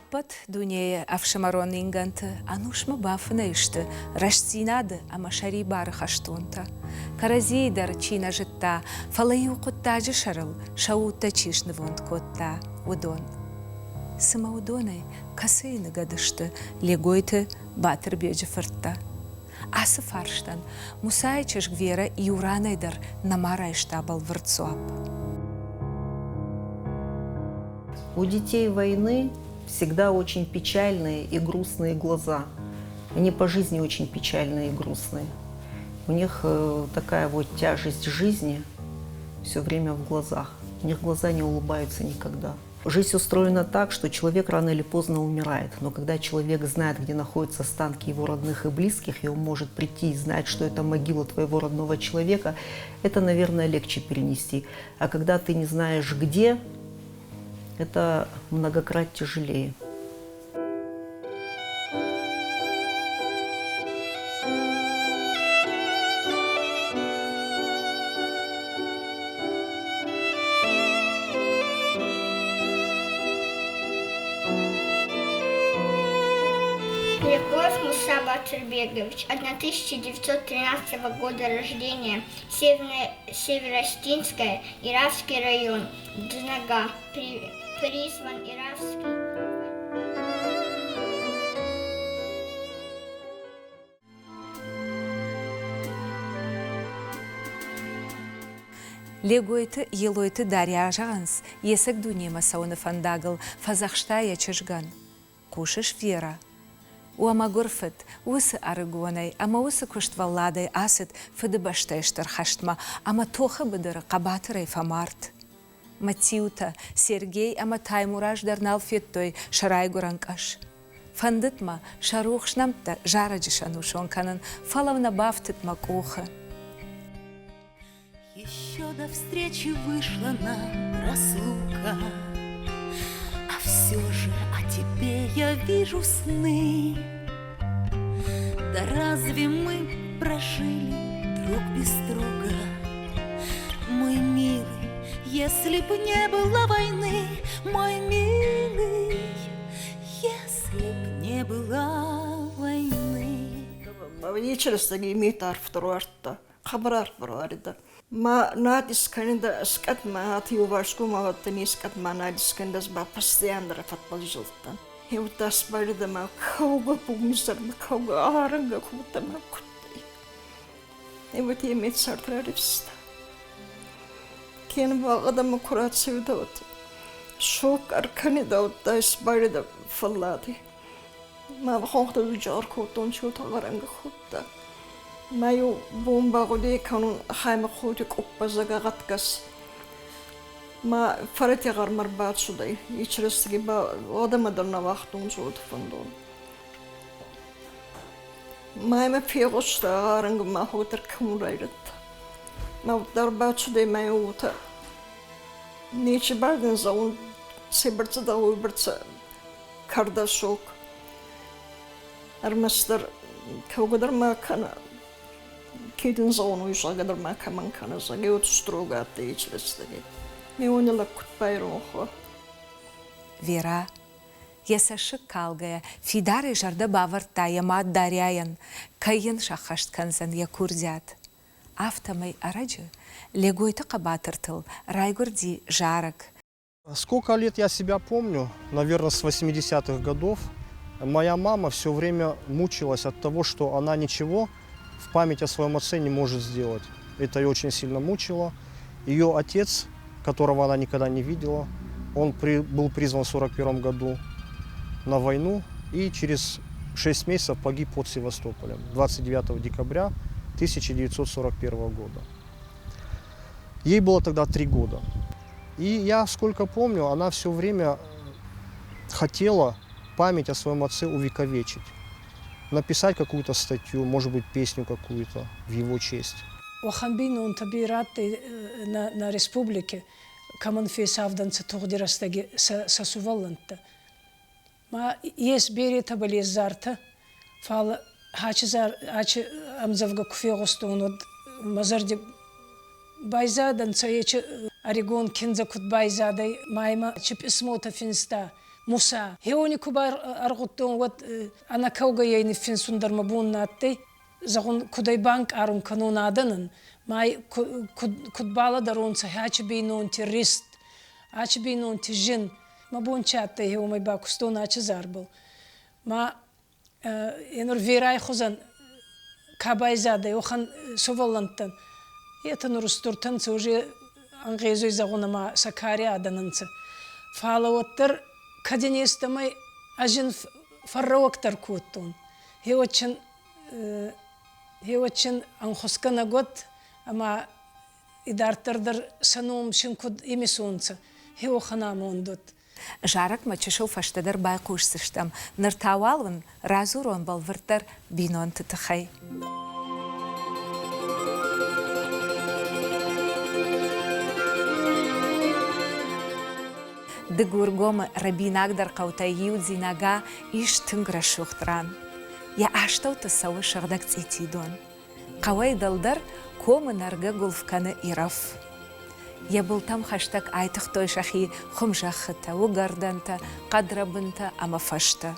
Аппат дунея авшамарон инганты, анушма бафна ишты, рашцинады амашари бары хаштунта. Каразидар чина житта, фалаю куттажи шарыл, шаута чишны вонт котта, удон. Сыма удоной касыйны гадышты, легойты батыр беджи фыртта. Асы фарштан, мусайчыш гвера и уранайдар намарай штабал вырцуап. У детей войны всегда очень печальные и грустные глаза. Они по жизни очень печальные и грустные. У них такая вот тяжесть жизни все время в глазах. У них глаза не улыбаются никогда. Жизнь устроена так, что человек рано или поздно умирает. Но когда человек знает, где находятся останки его родных и близких, и он может прийти и знать, что это могила твоего родного человека, это, наверное, легче перенести. А когда ты не знаешь, где, это многократно тяжелее. Легоев Муса Батырбекович, 1913 года рождения, Северостинская, Иравский район, Днага, призван Иравский. Легойты, елойты дарья жанс, есек дунема сауны фандагл, фазахштая чыжган. Кушаш вера. Уамагурфет, усы арыгонай, ама усы куштвалладай асыт фыдыбаштайштар хаштма, ама тоха быдыры қабатырай фамарт. Матиута, Сергей, ама таймураж дарнал феттой шарай гуранкаш. Фандытма, шарух шнамта жараджи шанушонканын, фалавна бафтыт макуха. Еще до встречи вышла нам разлука, а все же о тебе я вижу сны. Да разве мы прожили друг без друга, мой милый, если б не было войны, мой милый, если б не было войны. Вечерстаги митар вторуарта, хабрар вторуарда. Ма надисканда скат ма атиувашку ма ватанискат ма надискандас ба постоянно фатболжилтан. Евтас барда ма кауга пумисар ма кауга аранга кута ма кутти. Евт емет сартраривста. Кен вагада ма курат севдават. Шок аркани давта испарда фаллати. Ма хонхта жар кутон чута аранга кута. Маю бомба годи канун хайма худик уппазагагаткас. Ма фаратигар марбат судай. Ичрестиги ба одамадарна вахтун суд фандон. Майма фигоста аранг ма хотер кумрайрат. Ма дарбат судай маюта. Ничи барден заун себерца да уйберца кардашок. Армастер каугадар ма кана Киден зону ишагадар ма каман кана загеот строга атечлестеги. Меонела кутпайрохо. Вера, есашык калгая, фидары жарда баварта ямат даряян, кайын шахашт канзан якурдят. Автомай араджы, легойты кабатыртыл, райгурди жарок. Сколько лет я себя помню, наверное, с 80-х годов, моя мама все время мучилась от того, что она ничего в память о своем отце не может сделать. Это ее очень сильно мучило. Ее отец, которого она никогда не видела, он был призван в 1941 году на войну и через 6 месяцев погиб под Севастополем 29 декабря 1941 года. Ей было тогда 3 года. И я, сколько помню, она все время хотела память о своем отце увековечить. Написать какую-то статью, может быть, песню какую-то в его честь. Вахамбину он табираты на республике, камон фейсавданца тухдирастаги сасувалланта. Ма есть бери табали зарта, фал хачи амзавга куфегостон мазарди байзадан цаечи орегон кинза кут байзадай майма чип исмота финста. Musa. Heoni kubar argutton wat ana kauga yayni fin sundar mabun natte. Zagun kuday bank arun kanun adanın. Mai kudbala darun sa haç binun terrorist. Haç binun tijin. Mabun chatte heomay bakuston haç zarbal. Ma enur viray khuzan kabайзада yoxan sovallantan. Yetan rusturtan уже ангезой загунама сакария аданынцы. Фалавоттар каденестамай ажин фаррауактар куттун. Хевочин анхускана год ама идартардар санум шинкуд имисунцы. Хевохана мондот. Жарак мачышоу фаштадар байқуш сыштам. Ныртауалвын разурон балвыртар бинон тытыхай. Дыгургом рабинагдар қаутайгиу зинага иш тынгра шухтран. Я аштау тысауы шырдак цитидон. Қауай далдар комы нарга гулфканы ираф. Я был там хаштаг айтых той шахи хумжахыта, угарданта, қадрабынта, амафашта.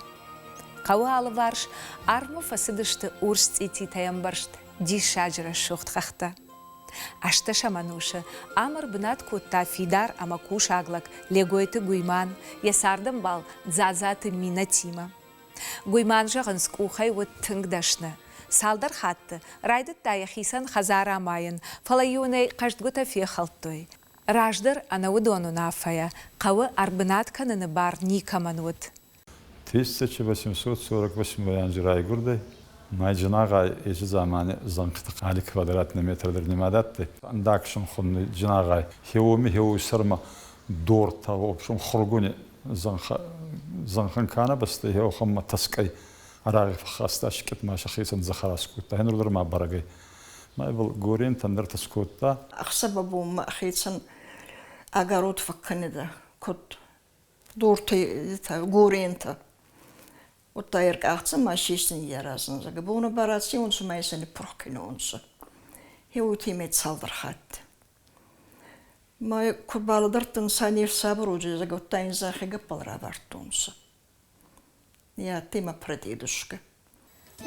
Қауы алыварш, армы фасыдышты урс цити таямбаршт, дишаджра шухтхахта. Ашта шаманушы, амыр бынат кутта фидар амакуш аглак, легойты гуйман, ясардым бал, дзазаты минатима. Гуйман жағын скухай вот тыңдашны. Салдар хатты, райды таяхисан хазара майын, фалаюнай қаштгута фехалттой. Раждар анауыдону нафая, қауы арбынат каныны бар никамануыд. 1848 жырайгурдай. Майджинага эти заманы занкты али квадратный метрдер немадатты. Андакшым хунны джинагай хеуми хеу сарма дорта общем хургуни занхан кана басты хеу хамма таскай арагы хаста шкет маша хисан захараскутта хенурдер ма барагай. Май был горин тандер таскутта. Ахсабабу ма хитсан агарот факканеда кот дорты горинта. Вот так ахтса машистин ярасын зага. Буны баратси онсы майсаны прокины онсы. Хеути мет салдырхат. Май курбаладыртын санир сабыр уже зага оттайн захига палрабарт онсы. Я тема прадедушка.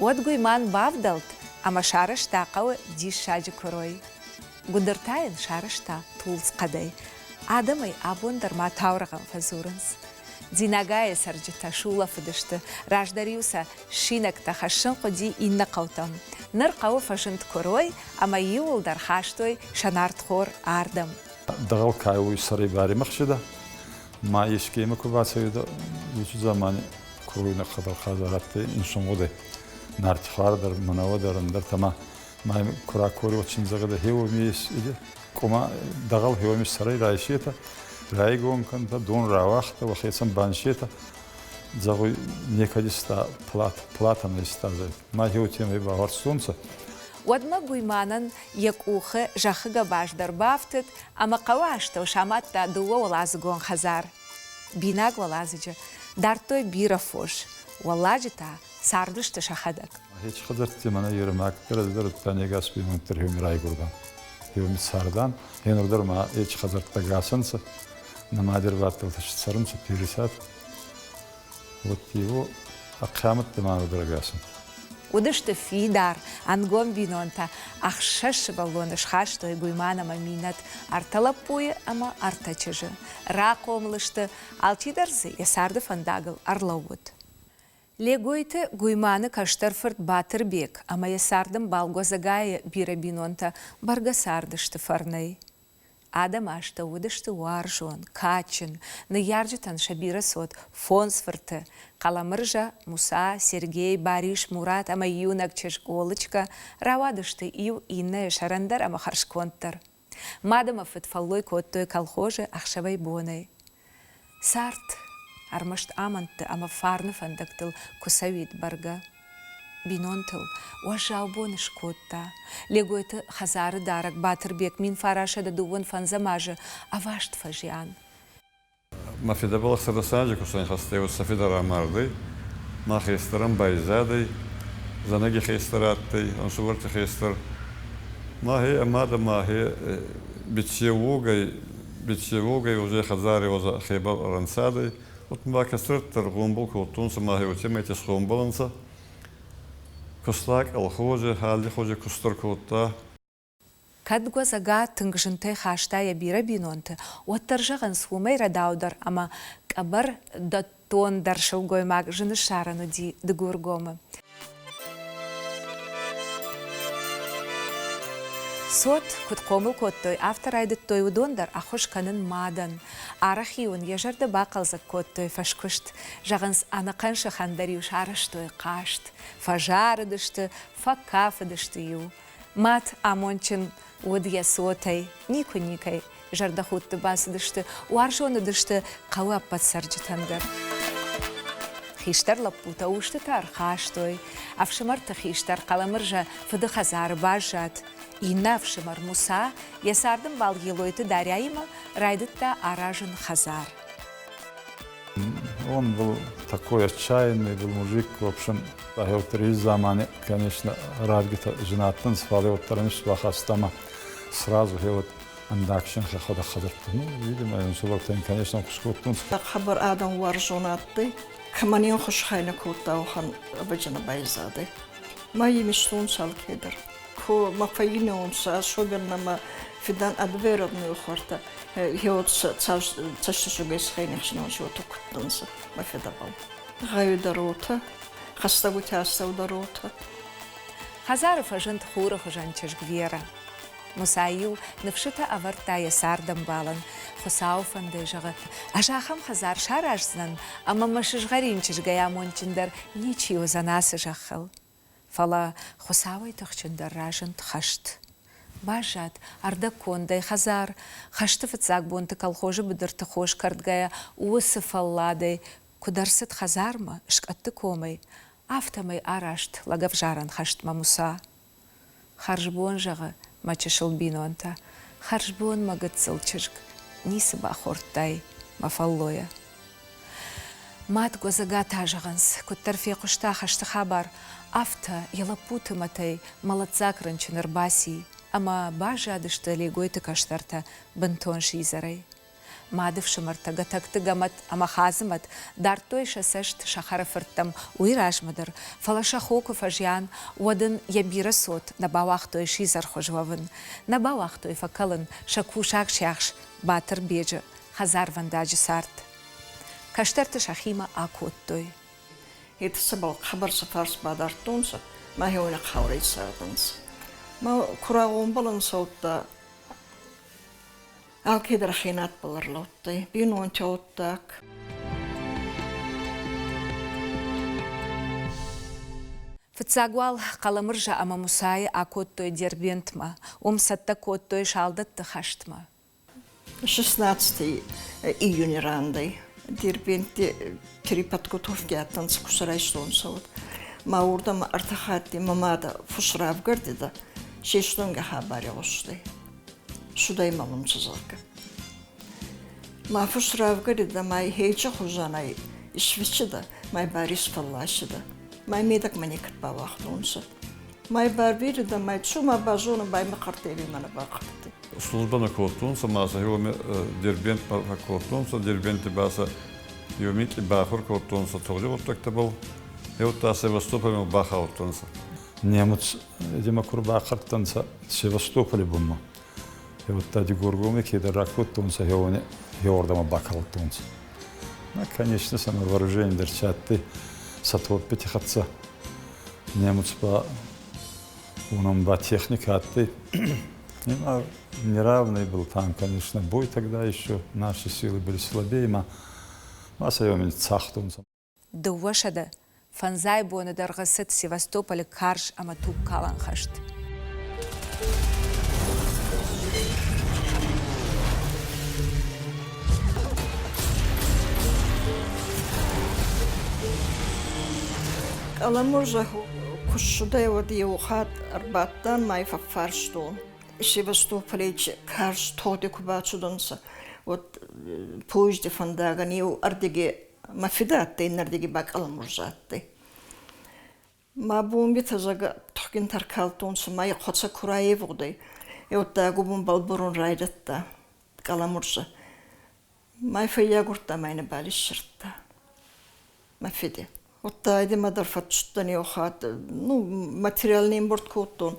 Вот гуйман бавдалт, ама шарыш тақауы диш шаджи корой. Гудыртайын шарышта тулс қадай. Адамай абондар ма таурағын фазурынс. Динагая сарджита шула фыдышты, раждариуса шинак тахашын қоди инна қаутам. Ныр қауы фашынт корой, ама иулдар хаштой шанарт хор ардам. Дағал кайуы сарай бари мақшыда. Ма ешкеймі күбасайда үчі заманы көруіна қадар қазаратты иншын ғодай. Нартихардар, манавадарындар тама. Ма күра кори отшын зағыда хеу мейс иде. Кома дағал хеу мейс сарай райшета. Райгон канда дон равахта вахетсан баншета загой некадиста платана истазай махиу темы багар солнца. Одма гуйманан якухы жахыга баждар бафтыт, ама қауашта ушаматта дуо олазыгон хазар. Бинаг олазыжы, дартой бира фош, олажыта сардышты шахадак. Хеч хазарты мана юрмак перездер танегас бимунтер хюм райгурдан. Хюм сардан, хенурдер ма хеч хазарта гасынса. На мадер ваттылтыш сарымчы 50. Вот его акшамат тыману дорогасым. Удышты фидар, ангом бинонта, ахшаш баллоныш хаштой гуймана маминат, арталапуе ама артачыжы. Рақомлышты, алтидарзы ясарды фандагыл арлауыд. Легойты гуйманы каштарфырт батырбек, ама ясардым балгозагая бира бинонта баргасардышты фарнай. Адам ашта удышты уаржон, качын, наярджитан шабира сот, фонсфырты, Каламыржа, Муса, Сергей, Бариш, Мурат, ама юнак чеш олычка, равадышты ию инна шарандар ама харшконтар. Мадама фытфаллой коттой колхожы ахшавай бонай. Сарт, армашт аманты ама фарны фандактыл кусавит барга. Бинонтыл, уажау боныш котта. Легойты хазары дарак батырбек мин фарашада дувон фанзамажы, авашт фажиан. Мафида было садасаджи, кусань хастеу сафида рамарды, ма хейстерам байзадой, занаги хейстераттой, он шуварты хейстер. Махи амада махи битчевугай уже хазари оза хейба рансадой, Вот макасырттар гомбол коттунса махиотемете схомбаланса. Кустак алхоже, халли хоже кустар котта. Кадгва зага тынгжынтай хашта я бира бинонты. Оттаржаган сумейра даудар, ама кабар даттон даршыл гоймак жыны шарану ди дыгургомы. Сот куткомыл коттой автор айдыт той удондар ахош канын мадан. Арахиун ежарда бақалзак коттой фашкушт. Жағанс анақаншы хандариу шарыштой қашт. Фажарыдышты, факафыдышты ю. Мат амончин удия сотай, нику-никай. Жардахутты басыдышты, уаржоныдышты қауап патсарджытандар. Хиштар лапута уштытар хаштой. Авшымарты хиштар қаламыржа фыды хазары бажат. Инавшимар Муса, ясардым балгилойты даряйма, райдытта аражын хазар. Он был такой отчаянный, был мужик, в общем, в замане, конечно, Радгита женатын, свали от таранишва хастама, сразу вот андакшин хахода хазарты. Ну, видимо, он сулактен, конечно, кускоттун. Хабар адам варжонатты, каманин хушхайна кутта ухан абаджана байзады. Мои мечтун салкедер. Ко мафаинеунса, особенно ма фидан адверодную хорта, хеот цаштушугайс хайнехшинон шиоту куттанса, мафедабал. Гаю дарота, хастагути астау дарота. Хазаров ажент хура хужанчаш гвера. Мусаю навшита аварта ясардам балан, хусауфан дежагат. Ажахам хазар шаражзнан, ама машишгаринчиш гаямончиндар ничего за нас жахал. Фала хусавай тахчиндар ражент хашт. Бажат, ардакондай хазар, хашты фыцак бонты колхожи быдырты хош кардгая, уысы фалладай, кударсыт хазарма, шкатты комай, автомай арашт, лагавжаран хашт мамуса. Харжбон жағы, мачышыл бинонта, харжбон магыцыл чышк, нисы бахортай, мафаллоя. Мат гозага тажағанс, күттарфе құшта хашты хабар, авто ялапуты матай, малацак ранчыныр баси, ама бажадышты легойты каштарта бынтон шизарай. Мадыв шымарта гатакты гамат, ама хазымат, дартой шасашт шахарафырттам уйражмадыр, фалаша хоку фажян, уадын ябира сот, набавах той шизар хожвавын, набавах той факалын, шаку шак шахш, батыр беджы, хазар вандаджы сарт. Каштарты шахима акоттой. Это собал хабар сафарс бадартунса, ма хеуна хаврей сардынс. Ма курагон балын саутта, алкедер хинат баларлоттай, бинон чауттак. Фыцагуал каламыржа ама Мусай акоттой дербентма, умсатта коттой шалдытты хаштма. 16 июня рандай. Дербенте переподготовки аттанс кусарайштон сауд. Ма урдам артахатти мамада фусрав гардида, шештонга хабари ошты. Судай малымсызалка. Ма фусрав гардида май хейча хужанай ишвичида, май барис фаллашида. Май медак маникат бавахтонса. Май барбирида май чума бажона бай макартели мана бақырты. Служба на коттунса, маса хеоме дербент на коттунса, дербенти баса юмит и бахор коттунса, тоже вот так-то был. И вот та Севастополь баха оттунса. Немец, дима курбахартанса, Севастополь бумма. И вот та дигургуме кедара коттунса, хеоне, хеордама баха оттунса. Ну, конечно, самое вооружение дерчатты, сатвот пятихатца. Немец по унам ба техника атты. Неравный был там, конечно, бой тогда еще. Наши силы были слабее, но масса цахтунца. Дуашада, фанзай боны даргасет Севастополь карш амату каланхашт. Каламуржа кушудай води ухат арбаттан май фарштон. Севастополич карш тоди кубачудонса. Вот позже фандага ниу ардиге мафидатты нардиге бак каламуржатты. Ма бумби тазага тохкин таркалтонса май хоца кураевудай. И вот тагу бум балбурун райдатта каламуржа. ما في ياغورتا ما ينبالي الشرطة ما في دي وطايدي ما درفت شطني وخات نو ماتريال نيمبورت كوتون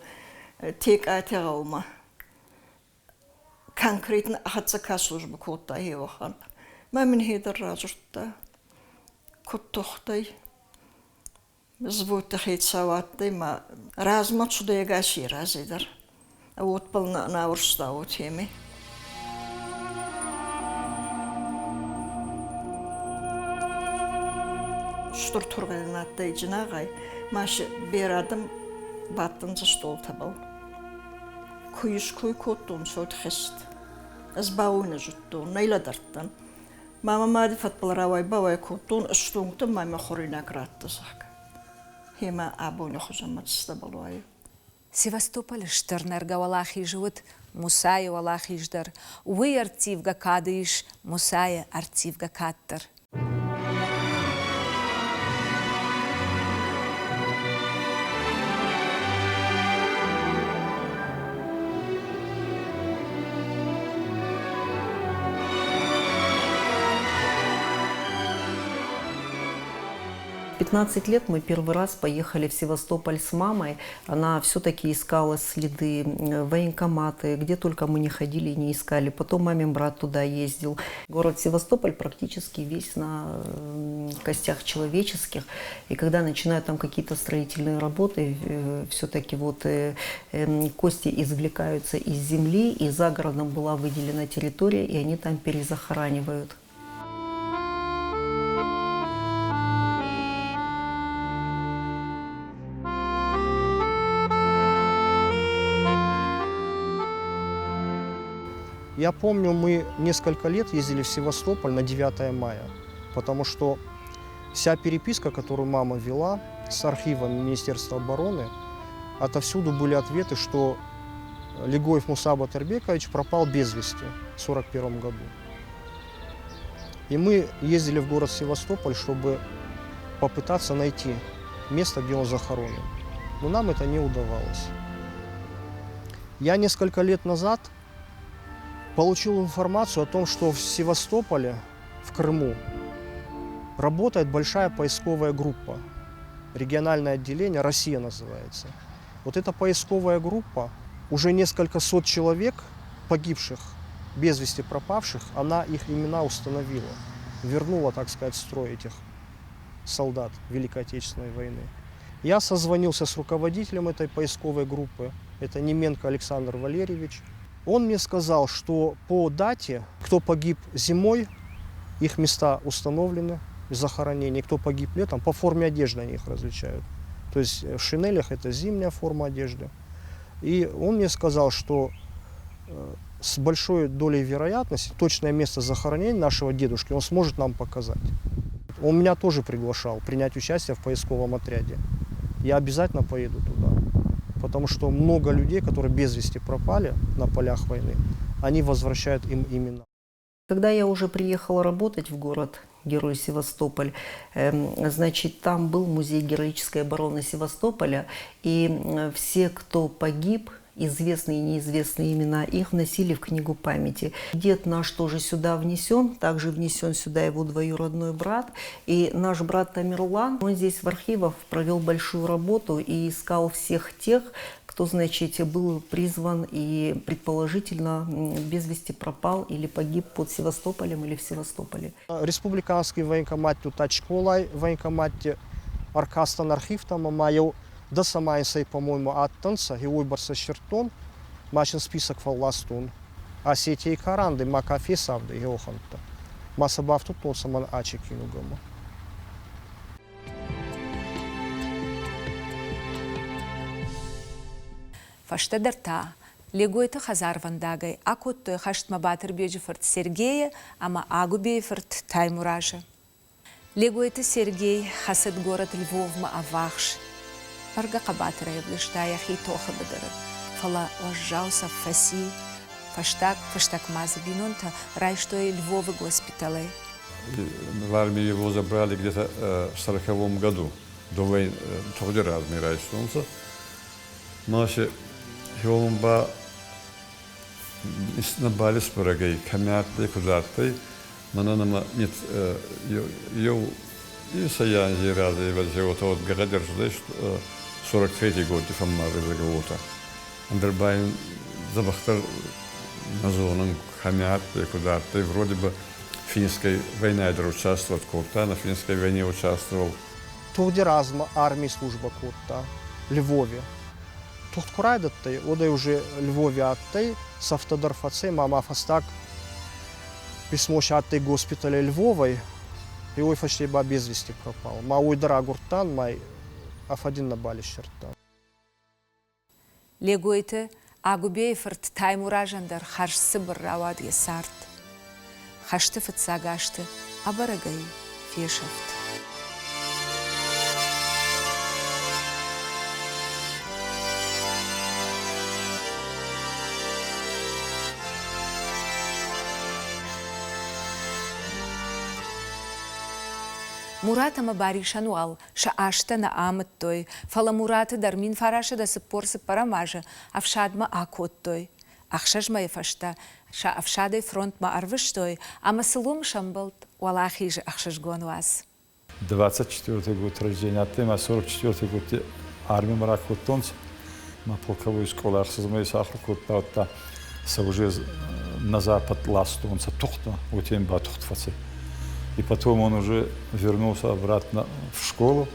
تيك آتي غوما كانكريت أخذت كاسوج بكوتا هي وخان ما من هيدا الراجرتا كنت أختي زبوت تخيت سواتي ما راز ما تشدي غاشي رازي در أوت بلنا ناورش داوت يمي شطر ترغينات دي جناغي ماشي بيرادم باتن زشتول تبل كويش كوي كوتون صوت خست أزباوين جتون نيلا درتن ماما ما دفت بالراوي باوي كوتون اشتون تم ما مخورينا كرات تساك هما أبوني خزمة تستبلواي Севастополь штырнарга валахи живут, Мусая валахи ждар, уй артивга кадыш, Мусая артивга каттыр. В 15 лет мы первый раз поехали в Севастополь с мамой. Она все-таки искала следы, военкоматы, где только мы не ходили и не искали. Потом мамин брат туда ездил. Город Севастополь практически весь на костях человеческих. И когда начинают там какие-то строительные работы, все-таки вот кости извлекаются из земли, и за городом была выделена территория, и они там перезахоранивают. Я помню, мы несколько лет ездили в Севастополь на 9 мая, потому что вся переписка, которую мама вела с архивом Министерства обороны, отовсюду были ответы, что Легоев Муса Батырбекович пропал без вести в 1941 году. И мы ездили в город Севастополь, чтобы попытаться найти место, где он захоронен. Но нам это не удавалось. Я несколько лет назад получил информацию о том, что в Севастополе, в Крыму, работает большая поисковая группа. Региональное отделение, Россия называется. Вот эта поисковая группа, уже несколько сот человек, погибших, без вести пропавших, она их имена установила. Вернула, так сказать, в строй этих солдат Великой Отечественной войны. Я созвонился с руководителем этой поисковой группы. Это Неменко Александр Валерьевич. Он мне сказал, что по дате, кто погиб зимой, их места установлены, захоронений, кто погиб летом, по форме одежды они их различают. То есть в шинелях это зимняя форма одежды. И он мне сказал, что с большой долей вероятности точное место захоронения нашего дедушки он сможет нам показать. Он меня тоже приглашал принять участие в поисковом отряде. Я обязательно поеду туда. Потому что много людей, которые без вести пропали на полях войны, они возвращают им имена. Когда я уже приехала работать в город Герой Севастополь, значит, там был музей героической обороны Севастополя, и все, кто погиб, известные и неизвестные имена, их вносили в книгу памяти. Дед наш тоже сюда внесен, также внесен сюда его двоюродной брат. И наш брат Тамерлан, он здесь в архивах провел большую работу и искал всех тех, кто, значит, был призван и предположительно без вести пропал или погиб под Севастополем или в Севастополе. Республиканский военкомат Тачколай, военкомат Аркастан архив там маю да сама сей, по-моему, аттанса, и уйбарса чертон, мачен список фалластун, а сети и каранды, макафе савды, и оханта. Масабав тут тот саман ачек юнгама. Фаштадарта, легойты хазар вандагай, акутты хаштма Батырбеджифорт Сергея, ама Агубеефорт Таймуража. Легойты Сергей, хасад город Львовма Авахш. Парга Кабатра яблыштая хитоха бедерет. Фала ожжался в фаси. Фаштак маза бинонта, рай что и Львовы госпиталей. В армии его забрали где-то в 1940 году. До войны, тогда разные райсунца. Наши Хиомба набали спорогой, камятли, кудатли, Мананама нет йоу и саян зирады вот вот гадер что 43 год фаммар загота. Андербайн забахтар на зону хамят куда-то вроде бы финской войне участвовал Курта, на финской войне участвовал. Туди разма армии служба Курта, Львове. Тут курайдаттай, одай уже Львове аттай, с автодорфацей мама фастак письмо шаттай госпиталя Львовой, и ой фашли ба без вести пропал. Ма уйдара Гуртан, май афадин на бали шертан. Легойте агубейферт таймуражандар хаш сыбыр равад есарт. Хашты фыцагашты, абарагай фешафт. Муратама баришануал, ша ашта на амат той, фала Мурата дармин фараша да сыпорсы парамажа, авшадма акот той. Ахшажма ефашта, ша авшадой фронтма арвыш той, ама сылум шамбалт, уалахи же ахшажгон вас. 24-й год рождения Аттема, 44-й год армия Маракутонц, на полковую школу Ахсазмай Сахрукутта, уже на запад Ластонца, Тухта, у Темба Тухтфацы. И потом он уже вернулся обратно в школу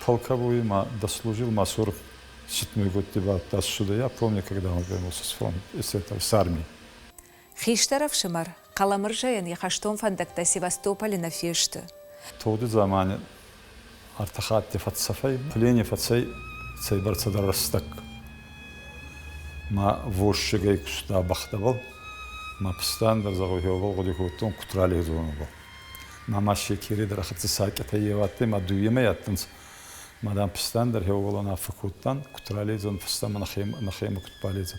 полковую, дослужил, 47-й год отсюда. Я помню, когда он вернулся с фронта, с армии. Хиштаров Шимар, Каламыржаян, яхаштом фандакта Севастополя на феште. Тоді замане артахатте фатсафай, плене фатсай, цей барцадар растак. Ма вошшигай куста бахтавал, ма пстандар загойгавал, годихутон кутрали зонувал. Мама шекери дарахатсы сакета еватты, ма дуеме яттынс. Мадам пстандар хевала на факуттан, кутрали зон пстама на хема кутпализа.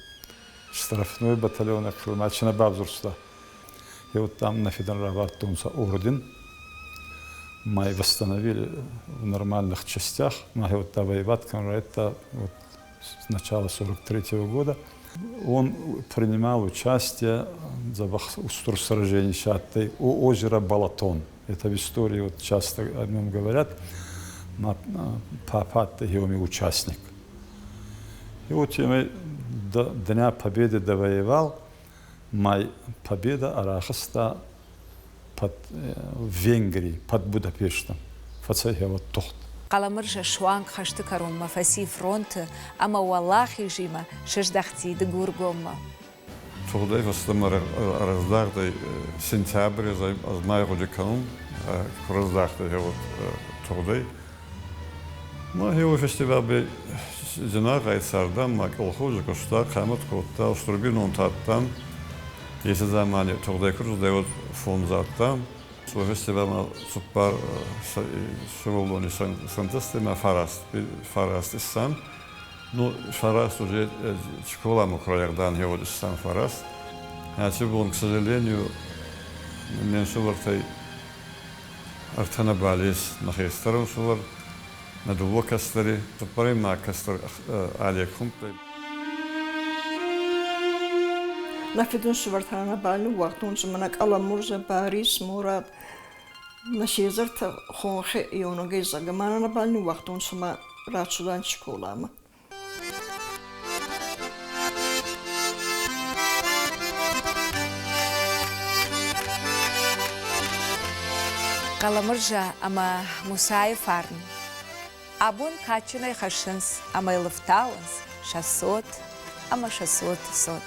Штрафной батальон акрылмачына бабзурста. И вот там на федералат тонса орден. Мы восстановили в нормальных частях. Мы вот воевать, это вот с начала 43-го года. Он принимал участие в сражении у озера Балатон. Это в истории вот часто о нем говорят. Папа его участник. И вот мы до Дня Победы довоевал. Моя победа Арахаста в Венгрии, под Будапештом. Фацайя вот тохт. Каламыржа шуанг хашты карумма фаси фронты, ама уаллахи жима шеждахти дегургомма. Тогда в основном раздахты сентябрь, с мая года канун, раздахты вот тогда. Мы его фестиваль бы жена гайцардан, мы колхозы кошта, камат котта, уструбин он таттан. Если замане тогда круз дает фонд заттан, свой фестиваль супер шевелони сантастема фараст иссан. Ну, фараст уже школа мукроярдан его иссан фараст. А чего к сожалению, мне шувартай артана балис на хестерон шувар на дулокастери, топорим на кастер алиекумпе. На федунши вартана балю вахтунши мана Каламурза Барис Мурат на шезарта хонхе ионоге загамана на балю вахтунши ма рачудан школама. Каламыржа ама Мусаев фарн. Абун качинай хашинс, ама илыфталанс, 600, ама 600 сот.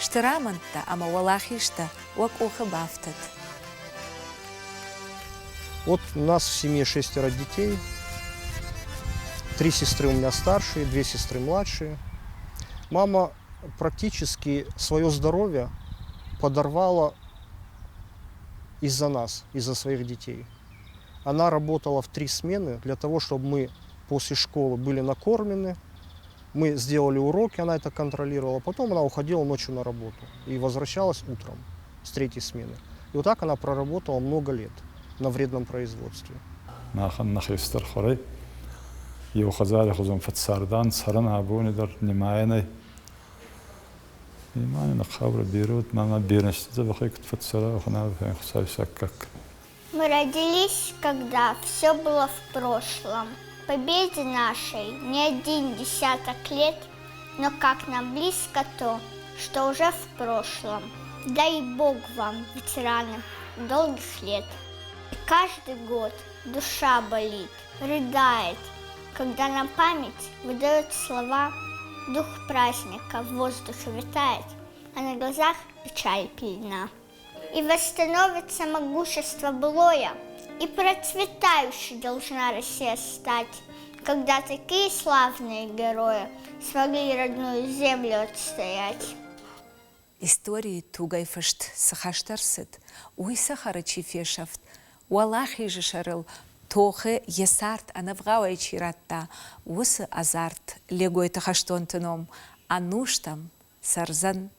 Штыраманта, ама валахишта, уак уха бафтат. Вот у нас в семье 6 детей. 3 сестры у меня старшие, 2 сестры младшие. Мама практически свое здоровье подорвала из-за нас, из-за своих детей. Она работала в 3 смены для того, чтобы мы после школы были накормлены. Мы сделали уроки, она это контролировала. Потом она уходила ночью на работу и возвращалась утром с 3-й смены. И вот так она проработала много лет на вредном производстве. إيمان نخابر بيروت ماما بيرنشت زبخي كنت فتسرا وخنا في خساي شكك. Мы родились, когда все было в прошлом. Победе нашей не один десяток лет, но как нам близко то, что уже в прошлом. Дай Бог вам, ветераны, долгих лет. И каждый год душа болит, рыдает, когда на память выдают слова, дух праздника в воздухе витает, а на глазах печаль пелена. И восстановится могущество былое, и процветающей должна Россия стать, когда такие славные герои смогли родную землю отстоять. Истории тугай фашт сахаштарсет, уй сахарачи фешафт, уалахи же шарыл, тохе есарт анавгауай чиратта, усы азарт легой тахаштонтеном, ануштам сарзан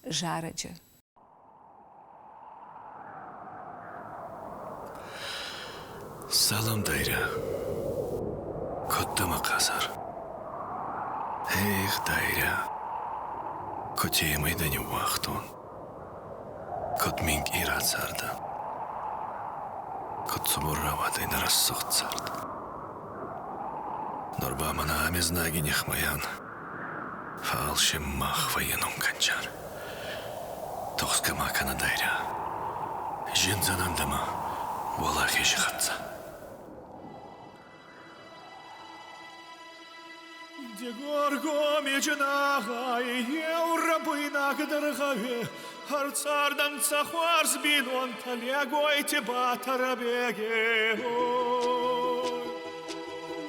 жараджа. Салам дайра, коттама қазар. Эх, дайра, котемай да не уахтон. Кот минг ират сарда. Кот субурраватай на рассохт сарда. Норба мана амезнаги нехмаян. Фалшим мах военум канчар. Тоска макана дайра. Жинзанандама, валахи шихатса. Дегорго мечнага и еурабына кдыргаве, Харцардан цахварс бинон талегой тебя тарабеге.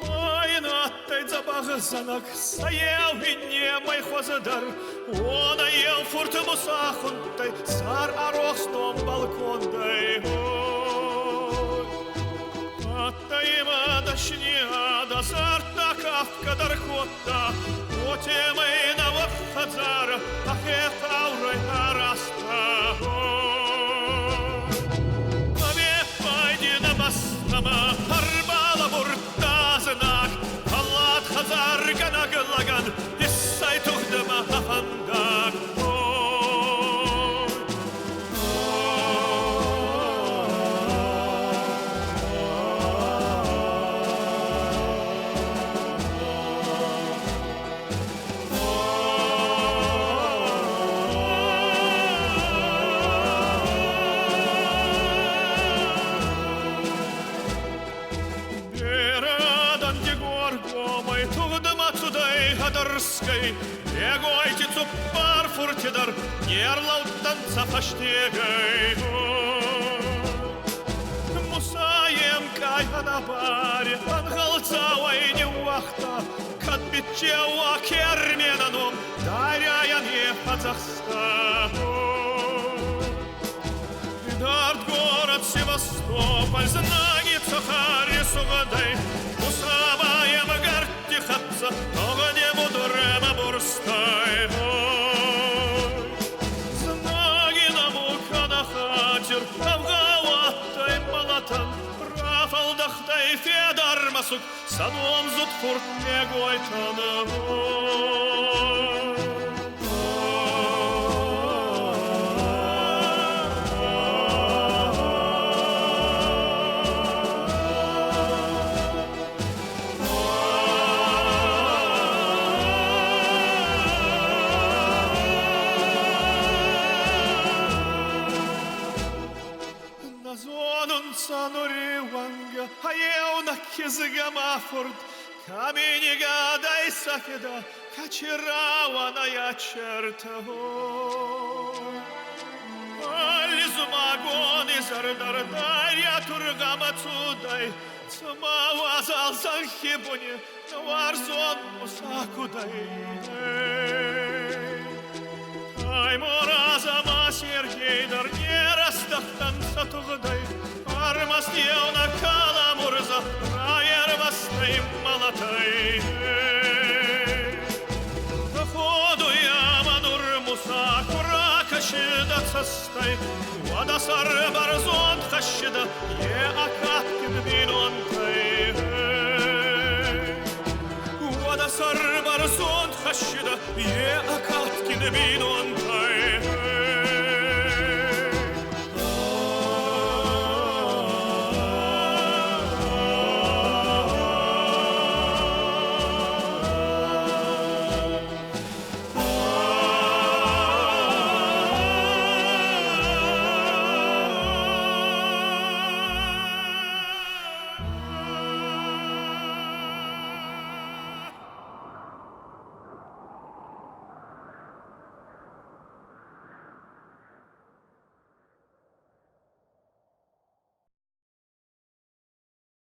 Майнаттай забагызанак саял минне май хозадар, Она ел фурты мусахунтай, сар арохстом балкондай. Attayma daşniya da zarta kafkadar kotta, Otemay na vafhazar, ahef auray harasta. Ame paydi na bastama, harbala burtaznak, Allat hazar ganaglagan, hissay tuhdama hafandak. Егойте цуппар фуртидар, нерлаутан цафаштегай. Мусаем кай анабаре, ангалцавай не вахта, Катбитчева керменаном, даряя не Казахстан. Дарт город Севастополь, знаги цахари сугадай, Мусаваем гартихатца, огонем удурема бурстай. Знаги намука нахатир, авгаваттай малатан, Рафалдахтай федар масук, Саном зутфурт негойтан. Кизгамафурд, каменига дай сафеда, качераваная черта. Ализумагон изардар, дарья тургама цудай, Самавазал санхибуни, наварзон мусакудай. Ай моразама Сергейдар, не растахтан сатугдай, Армас на каламурза, раервастай малатай. Походу я манур муса, куракашида цастай, Вадасар барзон хашида, е акаткин винонтай. Вадасар барзон хашида, е акаткин kin binu antai